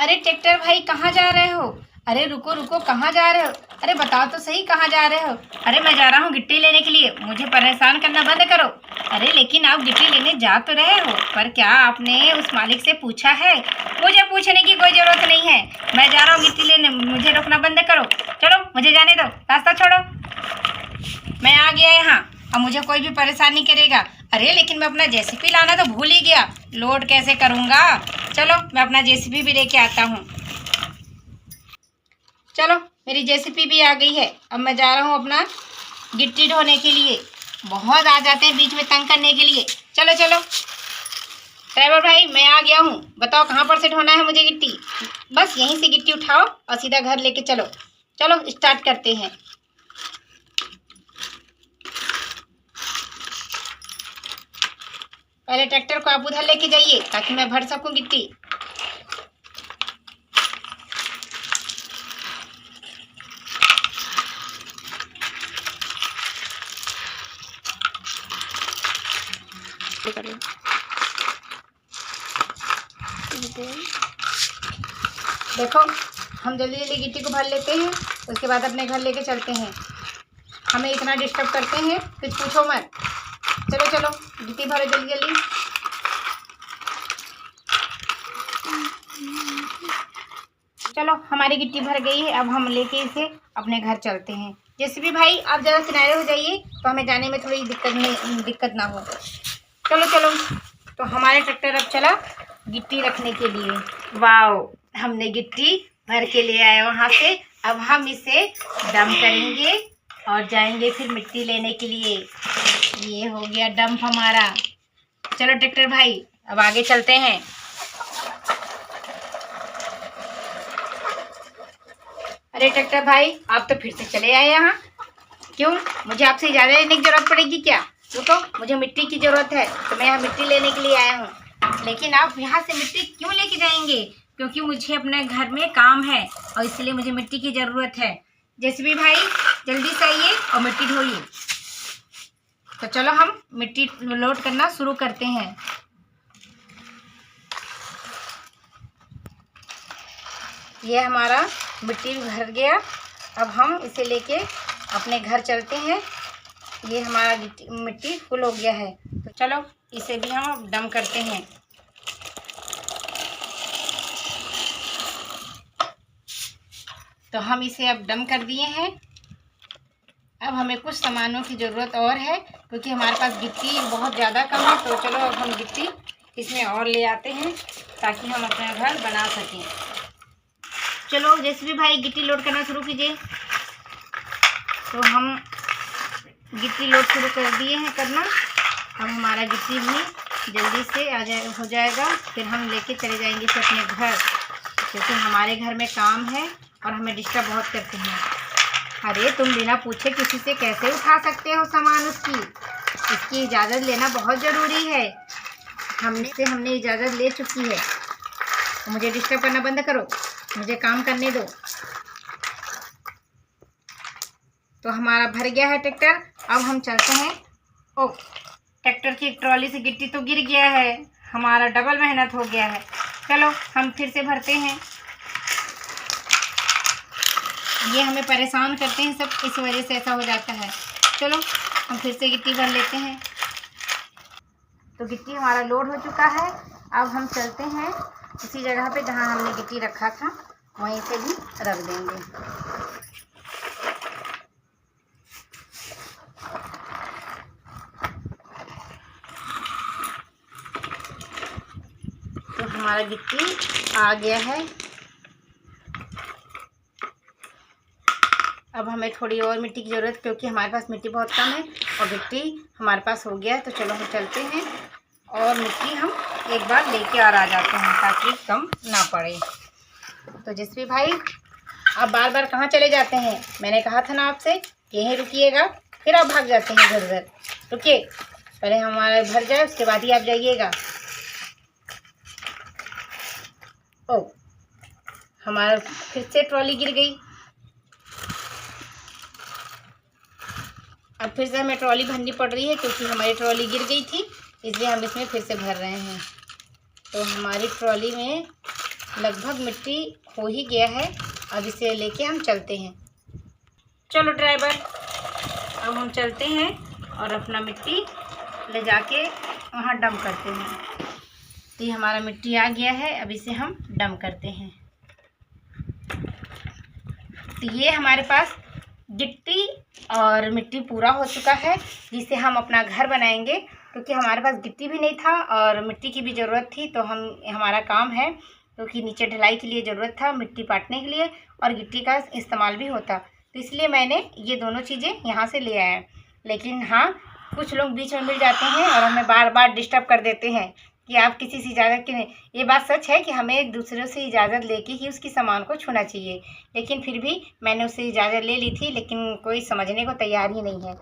अरे ट्रैक्टर भाई कहाँ जा रहे हो? अरे रुको रुको, कहाँ जा रहे हो? अरे बताओ तो सही, कहाँ जा रहे हो? अरे मैं जा रहा हूँ गिट्टी लेने के लिए, मुझे परेशान करना बंद करो। अरे लेकिन आप गिट्टी लेने जा तो रहे हो, पर क्या आपने उस मालिक से पूछा है? मुझे पूछने की कोई ज़रूरत नहीं है, मैं जा रहा हूँ गिट्टी लेने, मुझे रोकना बंद करो। चलो मुझे जाने दो, रास्ता छोड़ो। मैं आ गया यहाँ, अब मुझे कोई भी परेशान नहीं करेगा। अरे लेकिन मैं अपना जेसीबी लाना तो भूल ही गया, लोड कैसे करूँगा? चलो मैं अपना जेसीबी भी लेके आता हूँ। चलो मेरी जेसीबी भी आ गई है, अब मैं जा रहा हूँ अपना गिट्टी ढोने के लिए। बहुत आ जाते हैं बीच में तंग करने के लिए। चलो चलो ड्राइवर भाई, मैं आ गया हूँ, बताओ कहाँ पर से ढोना है मुझे गिट्टी? बस यहीं से गिट्टी उठाओ और सीधा घर लेके चलो। चलो स्टार्ट करते हैं। पहले ट्रैक्टर को आप उधर लेके जाइए ताकि मैं भर सकूं गिट्टी। देखो हम जल्दी जल्दी गिट्टी को भर लेते हैं, उसके बाद अपने घर लेके चलते हैं। हमें इतना डिस्टर्ब करते हैं कुछ पूछो मत। चलो चलो गिट्टी भरो जल्दी जल्दी। चलो हमारी गिट्टी भर गई है, अब हम लेके इसे अपने घर चलते हैं। जेसीबी भाई आप ज़रा किनारे हो जाइए तो हमें जाने में थोड़ी दिक्कत ना हो। चलो चलो, तो हमारे ट्रैक्टर अब चला गिट्टी रखने के लिए। वाओ, हमने गिट्टी भर के ले आए वहाँ से। अब हम इसे डंप करेंगे और जाएंगे फिर मिट्टी लेने के लिए। ये हो गया डंप हमारा। चलो ट्रैक्टर भाई अब आगे चलते हैं। अरे ट्रैक्टर भाई आप तो फिर से चले आए यहाँ, क्यों? मुझे आपसे इजाज़त लेने की ज़रूरत पड़ेगी क्या? रुको, मुझे मिट्टी की ज़रूरत है तो मैं यहाँ मिट्टी लेने के लिए आया हूँ। लेकिन आप यहाँ से मिट्टी क्यों लेके जाएंगे? क्योंकि मुझे अपने घर में काम है और इसलिए मुझे मिट्टी की ज़रूरत है। जेसीबी भाई जल्दी से आइए और मिट्टी ढोइए। तो चलो हम मिट्टी लोड करना शुरू करते हैं। ये हमारा मिट्टी भर गया, अब हम इसे लेके अपने घर चलते हैं। ये हमारा मिट्टी फुल हो गया है, तो चलो इसे भी हम अब डंप करते हैं। तो हम इसे अब डंप कर दिए हैं। अब हमें कुछ सामानों की ज़रूरत और है क्योंकि हमारे पास गिट्टी बहुत ज़्यादा कम है। तो चलो अब हम गिट्टी इसमें और ले आते हैं ताकि हम अपना घर बना सकें। चलो जेसीबी भाई गिट्टी लोड करना शुरू कीजिए। तो हम गिट्टी लोड शुरू कर दिए हैं करना। अब हमारा गिट्टी भी जल्दी से हो जाएगा, फिर हम लेके चले जाएंगे इसे अपने घर, क्योंकि हमारे घर में काम है और हमें डिस्टर्ब बहुत करते हैं। अरे तुम बिना पूछे किसी से कैसे उठा सकते हो सामान उसकी? इसकी इजाज़त लेना बहुत ज़रूरी है। हमने इजाज़त ले चुकी है, तो मुझे डिस्टर्ब करना बंद करो, मुझे काम करने दो। तो हमारा भर गया है ट्रैक्टर, अब हम चलते हैं। ओ, ट्रैक्टर की ट्रॉली से गिट्टी तो गिर गया है, हमारा डबल मेहनत हो गया है। चलो हम फिर से भरते हैं। ये हमें परेशान करते हैं सब, इस वजह से ऐसा हो जाता है। चलो हम फिर से गिट्टी भर लेते हैं। तो गिट्टी हमारा लोड हो चुका है, अब हम चलते हैं उसी जगह पे जहाँ हमने गिट्टी रखा था, वहीं से भी रख देंगे। तो हमारा गिट्टी आ गया है। अब हमें थोड़ी और मिट्टी की ज़रूरत, क्योंकि हमारे पास मिट्टी बहुत कम है और गिट्टी हमारे पास हो गया है। तो चलो हम चलते हैं और मिट्टी हम एक बार लेके और आ जाते हैं ताकि कम ना पड़े। तो जेसीबी भाई आप बार बार कहाँ चले जाते हैं? मैंने कहा था ना आपसे यहीं रुकिएगा, फिर आप भाग जाते हैं इधर उधर। रुकिए, पहले हमारा भर जाए उसके बाद ही आप जाइएगा। ओ, हमारा फिर से ट्रॉली गिर गई। अब फिर से हमें ट्रॉली भरनी पड़ रही है क्योंकि हमारी ट्रॉली गिर गई थी, इसलिए हम इसमें फिर से भर रहे हैं। तो हमारी ट्रॉली में लगभग मिट्टी हो ही गया है। अब इसे लेके हम चलते हैं। चलो ड्राइवर, अब हम चलते हैं और अपना मिट्टी ले जाके वहाँ डंप करते हैं। तो ये हमारा मिट्टी आ गया है, अब इसे हम डंप करते हैं। तो ये हमारे पास गिट्टी और मिट्टी पूरा हो चुका है, जिससे हम अपना घर बनाएंगे। क्योंकि हमारे पास गिट्टी भी नहीं था और मिट्टी की भी ज़रूरत थी, तो हमारा काम है क्योंकि नीचे ढलाई के लिए ज़रूरत था, मिट्टी पाटने के लिए और गिट्टी का इस्तेमाल भी होता, तो इसलिए मैंने ये दोनों चीज़ें यहाँ से ले आया। लेकिन हाँ, कुछ लोग बीच में मिल जाते हैं और हमें बार बार डिस्टर्ब कर देते हैं कि आप किसी से इजाज़त की नहीं। ये बात सच है कि हमें एक दूसरे से इजाज़त लेके ही उसकी सामान को छूना चाहिए, लेकिन फिर भी मैंने उससे इजाज़त ले ली थी, लेकिन कोई समझने को तैयार ही नहीं है।